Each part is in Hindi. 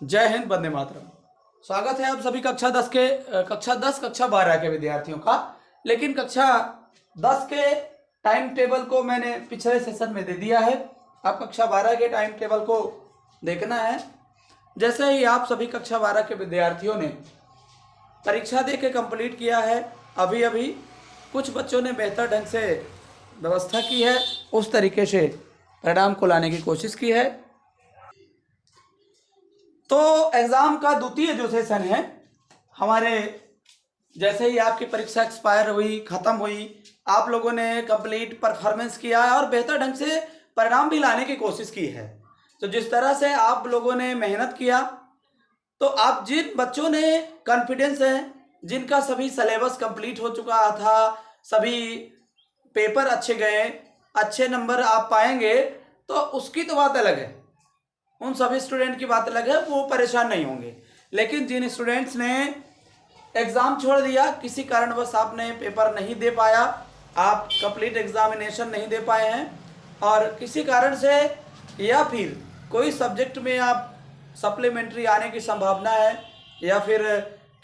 जय हिंद, वंदे मातरम। स्वागत है आप सभी कक्षा 10 कक्षा 12 के विद्यार्थियों का। लेकिन कक्षा 10 के टाइम टेबल को मैंने पिछले सेशन में दे दिया है। अब कक्षा 12 के टाइम टेबल को देखना है। जैसे ही आप सभी कक्षा 12 के विद्यार्थियों ने परीक्षा दे के कंप्लीट किया है, अभी अभी कुछ बच्चों ने बेहतर ढंग से व्यवस्था की है, उस तरीके से परिणाम को लाने की कोशिश की है। तो एग्ज़ाम का द्वितीय जो सेशन है हमारे, जैसे ही आपकी परीक्षा एक्सपायर हुई, ख़त्म हुई, आप लोगों ने कंप्लीट परफॉर्मेंस किया है और बेहतर ढंग से परिणाम भी लाने की कोशिश की है। तो जिस तरह से आप लोगों ने मेहनत किया, तो आप जिन बच्चों ने कॉन्फिडेंस है, जिनका सभी सिलेबस कंप्लीट हो चुका था, सभी पेपर अच्छे गए, अच्छे नंबर आप पाएंगे, तो उसकी तो बात अलग है, उन सभी स्टूडेंट की बात अलग है, वो परेशान नहीं होंगे। लेकिन जिन स्टूडेंट्स ने एग्ज़ाम छोड़ दिया, किसी कारणवश आपने पेपर नहीं दे पाया, आप कंप्लीट एग्जामिनेशन नहीं दे पाए हैं, और किसी कारण से या फिर कोई सब्जेक्ट में आप सप्लीमेंट्री आने की संभावना है या फिर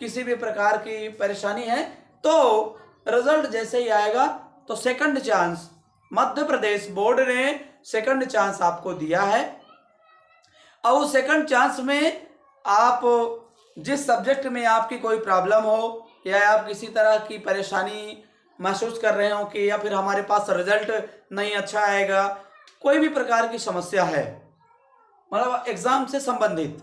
किसी भी प्रकार की परेशानी है, तो रिजल्ट जैसे ही आएगा तो second chance Madhya Pradesh board ने सेकंड चांस आपको दिया है। और उस सेकंड चांस में आप जिस सब्जेक्ट में आपकी कोई प्रॉब्लम हो या आप किसी तरह की परेशानी महसूस कर रहे हो कि या फिर हमारे पास रिजल्ट नहीं अच्छा आएगा, कोई भी प्रकार की समस्या है मतलब एग्ज़ाम से संबंधित,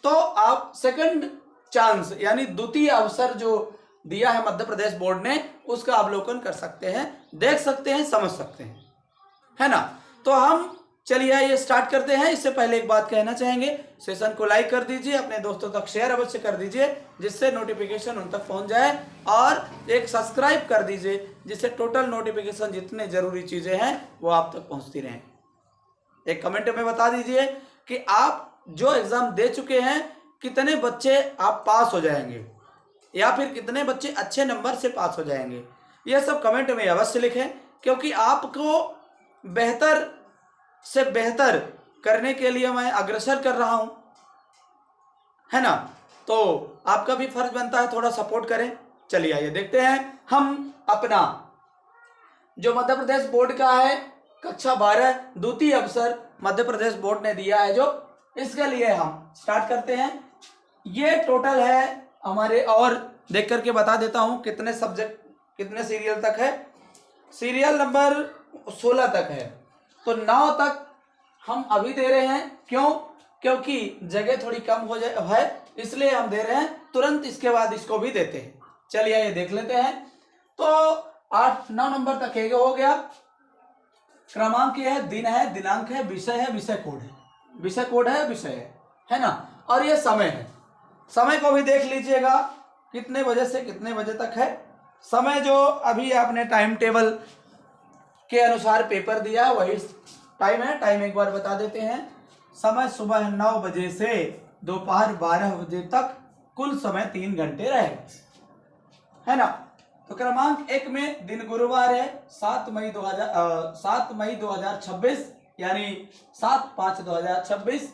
तो आप सेकंड चांस यानी द्वितीय अवसर जो दिया है मध्य प्रदेश बोर्ड ने, उसका अवलोकन कर सकते हैं, देख सकते हैं, समझ सकते हैं, है ना। तो हम चलिए ये स्टार्ट करते हैं। इससे पहले एक बात कहना चाहेंगे, सेशन को लाइक कर दीजिए, अपने दोस्तों तक शेयर अवश्य कर दीजिए जिससे नोटिफिकेशन उन तक पहुंच जाए, और एक सब्सक्राइब कर दीजिए जिससे टोटल नोटिफिकेशन जितने ज़रूरी चीज़ें हैं वो आप तक पहुंचती रहें। एक कमेंट में बता दीजिए कि आप जो एग्ज़ाम दे चुके हैं कितने बच्चे आप पास हो जाएंगे या फिर कितने बच्चे अच्छे नंबर से पास हो जाएंगे, यह सब कमेंट में अवश्य लिखें, क्योंकि आपको बेहतर से बेहतर करने के लिए मैं अग्रसर कर रहा हूं, है ना। तो आपका भी फर्ज बनता है थोड़ा सपोर्ट करें। चलिए आइए देखते हैं हम अपना जो मध्य प्रदेश बोर्ड का है कक्षा 12 द्वितीय अवसर मध्य प्रदेश बोर्ड ने दिया है, जो इसके लिए हम स्टार्ट करते हैं। ये टोटल है हमारे, और देख करके बता देता हूं कितने सब्जेक्ट कितने सीरियल तक है। सीरियल नंबर 16 तक है, तो 9 तक हम अभी दे रहे हैं। क्यों? क्योंकि जगह थोड़ी कम हो जाए है, इसलिए हम दे रहे हैं। तुरंत इसके बाद इसको भी देते हैं। चलिए ये देख लेते हैं। तो 8-9 नंबर तक ये हो गया। क्रमांक ये है, दिन है, दिनांक है, विषय है, विषय कोड है, विषय कोड है, विषय है ना। और ये समय है, समय को भी देख लीजिएगा कितने बजे से कितने बजे तक है। समय जो अभी आपने टाइम टेबल के अनुसार पेपर दिया वही टाइम है। टाइम एक बार बता देते हैं। समय सुबह 9 बजे से दोपहर 12 बजे तक, कुल समय 3 घंटे रहेगा, है ना। तो क्रमांक 1 में दिन गुरुवार है, 7 मई 2026 यानी 7/5/2026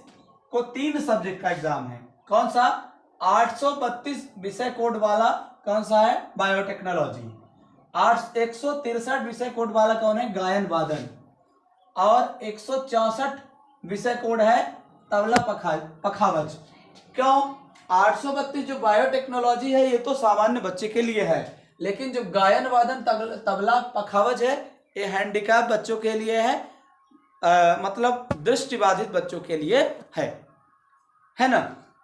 को 3 सब्जेक्ट का एग्जाम है। कौन सा? 832 विषय कोड वाला कौन सा है? बायोटेक्नोलॉजी। 163 विषय कोड वाला कौन है? गायन वादन। और 164 विषय कोड है तबला पखावज। क्यों? 832 जो बायोटेक्नोलॉजी है ये तो सामान्य बच्चे के लिए है, लेकिन जो गायन वादन तबला पखावज है ये हैंडीकैप बच्चों के लिए है, मतलब दृष्टिबाधित बच्चों के लिए है ना।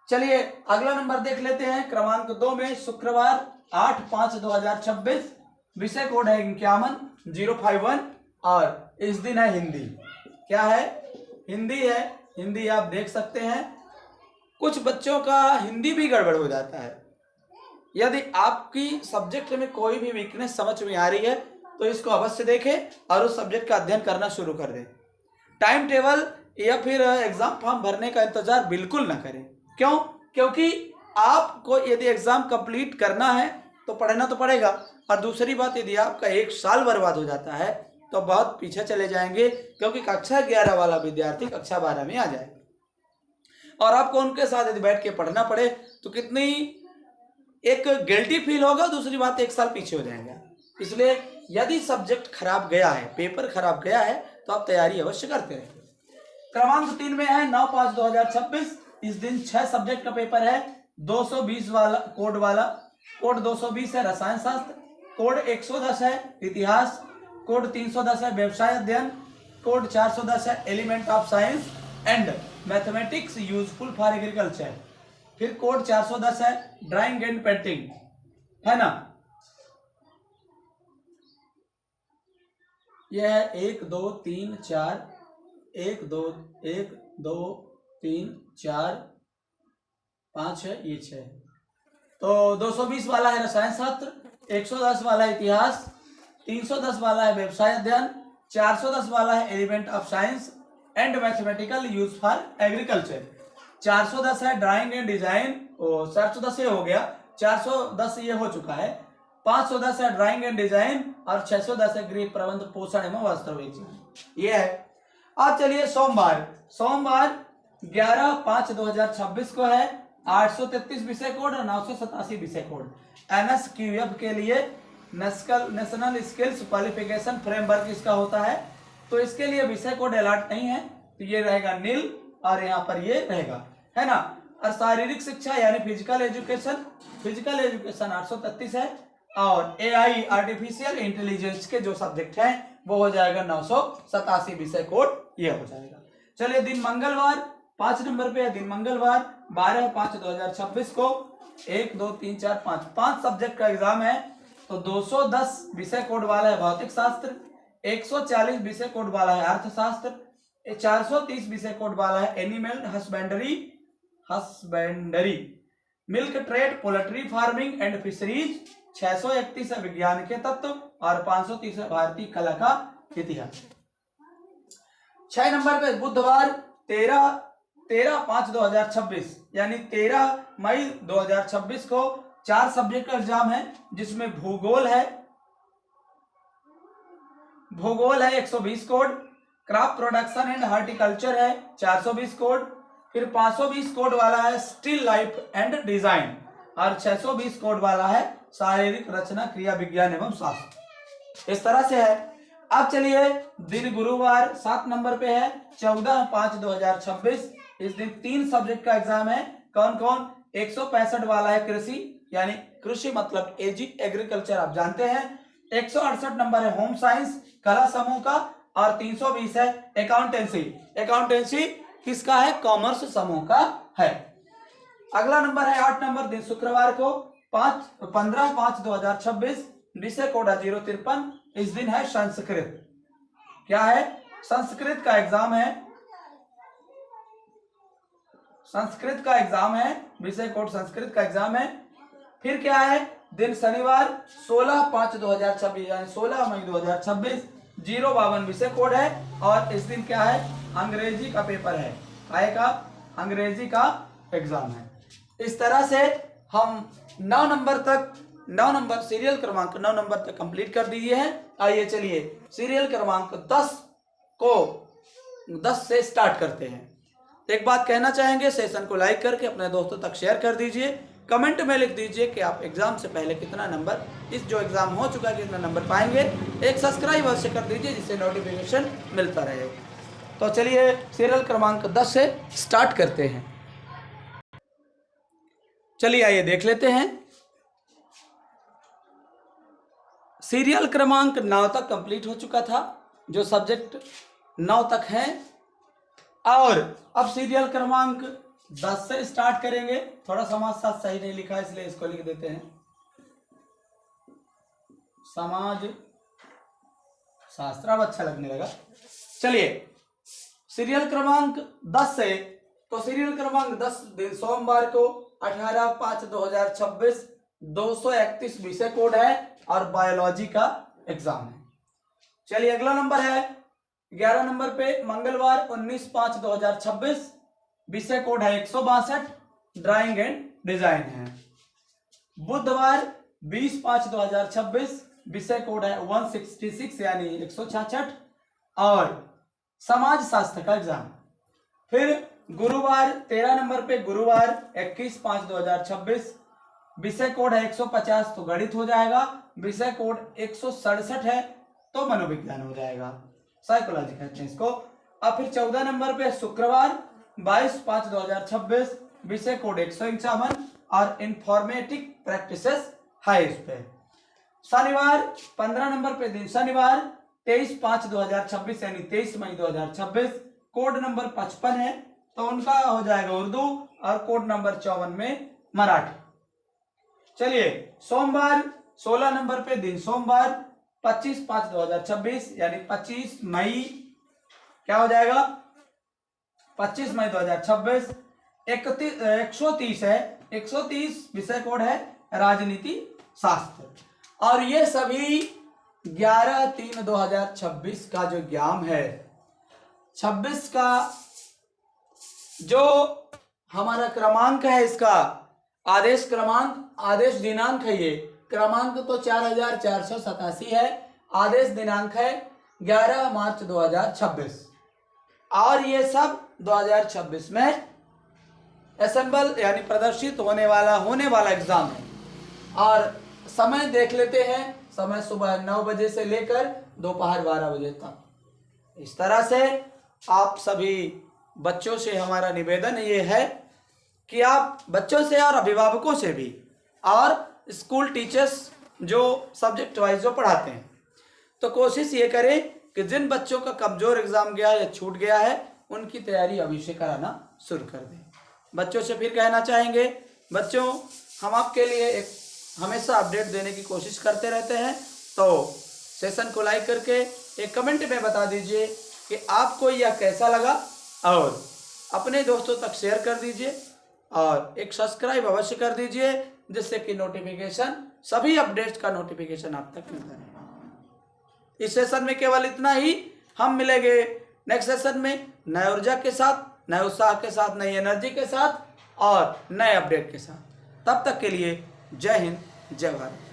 चलिए अगला नंबर देख लेते हैं। क्रमांक 2 में शुक्रवार 8/5/2026 विषय कोड है 51-051 और इस दिन है हिंदी। क्या है? हिंदी है। हिंदी आप देख सकते हैं कुछ बच्चों का हिंदी भी गड़बड़ हो जाता है। यदि आपकी सब्जेक्ट में कोई भी वीकनेस समझ में आ रही है तो इसको अवश्य देखें और उस सब्जेक्ट का अध्ययन करना शुरू कर दें। टाइम टेबल या फिर एग्जाम फॉर्म भरने का इंतजार बिल्कुल ना करें। क्यों? क्योंकि आपको यदि एग्जाम कंप्लीट करना है तो पढ़ना तो पड़ेगा, और दूसरी बात यदि आपका 1 साल बर्बाद हो जाता है तो बहुत पीछे चले जाएंगे, क्योंकि कक्षा 11 वाला विद्यार्थी कक्षा 12 में आ जाएगा। और आपको उनके साथ यदि बैठ के पढ़ना पड़े तो कितनी एक गिल्टी फील होगा, दूसरी बात 1 साल पीछे हो जाएगा। इसलिए यदि सब्जेक्ट खराब गया है, पेपर खराब गया है, तो आप तैयारी अवश्य करते रहें। क्रमांक 3 में है 9/5/2026। इस दिन 6 सब्जेक्ट का पेपर है। 220 वाला कोड 220 है रसायन शास्त्र, कोड 110 है इतिहास, कोड 310 है व्यवसाय अध्ययन, कोड 410 है element of science and mathematics useful for agriculture, फिर कोड 410 है ड्राइंग एंड पेंटिंग, है ना। यह है 1 2 3 4 1 2 3 4 5 है, ये 6। तो 220 वाला है रसायन शास्त्र, 110 वाला है इतिहास, 310 वाला है व्यवसाय अध्ययन, 410 वाला है element of science and mathematical use for agriculture, 410 है ड्राइंग एंड डिजाइन, 410 ये हो गया, 410 ये हो चुका है, 510 है ड्राइंग एंड डिजाइन और 610 है गृह प्रबंध पोषण एवं वास्तविक ये है। अब चलिए सोमवार 11/5/2026 को है 833 विषय कोड और 987 विषय कोड। NSQF के लिए नेशनल स्किल्स क्वालिफिकेशन फ्रेमवर्क इसका होता है, तो इसके लिए विषय कोड अलॉट नहीं है, तो ये रहेगा नील और यहाँ पर ये रहेगा, है ना। और शारीरिक शिक्षा यानी फिजिकल एजुकेशन 833 है और AI आर्टिफिशियल इंटेलिजेंस के जो सब्जेक्ट हैं वो हो जाएगा 987 विषय कोड, ये हो जाएगा। चलिए दिन मंगलवार 5 नंबर पे है, दिन मंगलवार 12/5/2026 को 1 2 3 4 5 सब्जेक्ट का एग्जाम है। तो 210 विषय कोड वाला है भौतिक शास्त्र, 140 विषय कोड वाला है अर्थशास्त्र, 430 विषय कोड वाला है animal husbandry, milk trade, poultry farming and fisheries, 631 है विज्ञान के तत्व और 530 है भारतीय कला का इतिहास। 6 नंबर पे बुधवार 13/5/2026 यानी 13 मई 2026 को 4 सब्जेक्ट का एग्जाम है, जिसमें भूगोल है 120 code, crop production and horticulture है 420 कोड, फिर 520 कोड वाला है स्टिल लाइफ एंड डिजाइन और 620 कोड वाला है शारीरिक रचना क्रिया विज्ञान एवं शास्त्र। इस तरह से है। अब चलिए दिन गुरुवार 7 नंबर पे है 14/5/2026। इस दिन 3 सब्जेक्ट का एग्जाम है। कौन कौन? 165 वाला है कृषि यानी कृषि मतलब एग्रीकल्चर आप जानते हैं, 168 नंबर है होम साइंस कला समूह का और 320 है अकाउंटेंसी किसका है? कॉमर्स समूह का है। अगला नंबर है 8 नंबर दिन शुक्रवार को 15/5/2026 विषय कोड 053। इस दिन है संस्कृत। क्या है? संस्कृत का एग्जाम है, संस्कृत का एग्जाम है, विषय कोड संस्कृत का एग्जाम है। फिर क्या है? दिन शनिवार 16/5/2026 यानी 16 मई 2026 052 विषय कोड है और इस दिन क्या है? अंग्रेजी का पेपर है, आएगा अंग्रेजी का एग्जाम है। इस तरह से हम 9 नंबर सीरियल क्रमांक 9 नंबर तक कंप्लीट कर दिए हैं। आइए चलिए सीरियल क्रमांक 10 से स्टार्ट करते हैं। एक बात कहना चाहेंगे, सेशन को लाइक करके अपने दोस्तों तक शेयर कर दीजिए, कमेंट में लिख दीजिए कि आप एग्जाम से पहले कितना नंबर, इस जो एग्जाम हो चुका है कितना नंबर पाएंगे। एक सब्सक्राइब अवश्य कर दीजिए जिससे नोटिफिकेशन मिलता रहे। तो चलिए सीरियल क्रमांक 10 से स्टार्ट करते हैं। चलिए आइए देख लेते हैं। सीरियल क्रमांक 9 तक कंप्लीट हो चुका था, जो सब्जेक्ट 9 तक है, और अब सीरियल क्रमांक 10 से स्टार्ट करेंगे। थोड़ा समाज शास्त्र सही नहीं लिखा इसलिए इसको लिख देते हैं, समाज शास्त्र, अब अच्छा लगने लगा। चलिए सीरियल क्रमांक 10 से, तो सीरियल क्रमांक 10 दिन सोमवार को 18/5/2026 231 विषय कोड है और बायोलॉजी का एग्जाम है। चलिए अगला नंबर है 11 नंबर पे मंगलवार 19/5/2026 विषय कोड है 162 ड्राइंग एंड डिजाइन है। बुधवार 20/5/2026 विषय कोड है 166 यानी 166 और समाज शास्त्र का एग्जाम। फिर गुरुवार 13 नंबर पे गुरुवार 21/5/2026, विषय कोड है 150 तो गणित हो जाएगा, विषय कोड 167 है तो मनोविज्ञान हो जाएगा, साइकोलॉजी कहते हैं इसको। अब फिर 14 नंबर पे शुक्रवार 22/5/2026, विषय कोड 151 और इंफॉर्मेटिक प्रैक्टिसेस है इस पे। शनिवार 15 नंबर पे दिन शनिवार 23/5/2026 यानी 23 मई 2026, कोड नंबर 55 है तो उनका हो जाएगा उर्दू और कोड नंबर 54 में मराठी। चलिए सोमवार 16 नंबर पे दिन सोमवार 25/5/2026 यानी 25 मई क्या हो जाएगा 25 मई 2026, 130 है 130 विषय कोड है राजनीति शास्त्र। और ये सभी 11/3/2026 का जो एग्जाम है, 26 का जो हमारा क्रमांक है, इसका आदेश क्रमांक आदेश दिनांक है, ये क्रमांक तो 4487 है, आदेश दिनांक है 11 मार्च 2026 और ये सब 2026 में असेंबल यानी प्रदर्शित होने वाला एग्जाम है। और समय देख लेते हैं, समय सुबह 9 बजे से लेकर दोपहर 12 बजे तक। इस तरह से आप सभी बच्चों से हमारा निवेदन ये है कि आप बच्चों से और अभिभावकों से भी और स्कूल टीचर्स जो सब्जेक्ट वाइज जो पढ़ाते हैं, तो कोशिश ये करें कि जिन बच्चों का कमजोर एग्जाम गया या छूट गया है उनकी तैयारी अभी से कराना शुरू कर दें। बच्चों से फिर कहना चाहेंगे, बच्चों हम आपके लिए एक हमेशा अपडेट देने की कोशिश करते रहते हैं, तो सेशन को लाइक करके एक कमेंट में बता दीजिए कि आपको यह कैसा लगा और अपने दोस्तों तक शेयर कर दीजिए और एक सब्सक्राइब अवश्य कर दीजिए, जिससे कि नोटिफिकेशन सभी अपडेट्स का नोटिफिकेशन आप तक मिलता रहे। इस सेशन में केवल इतना ही, हम मिलेंगे नेक्स्ट सेशन में नए ऊर्जा के साथ, नए उत्साह के साथ, नई एनर्जी के साथ और नए अपडेट के साथ। तब तक के लिए जय हिंद, जय भारत।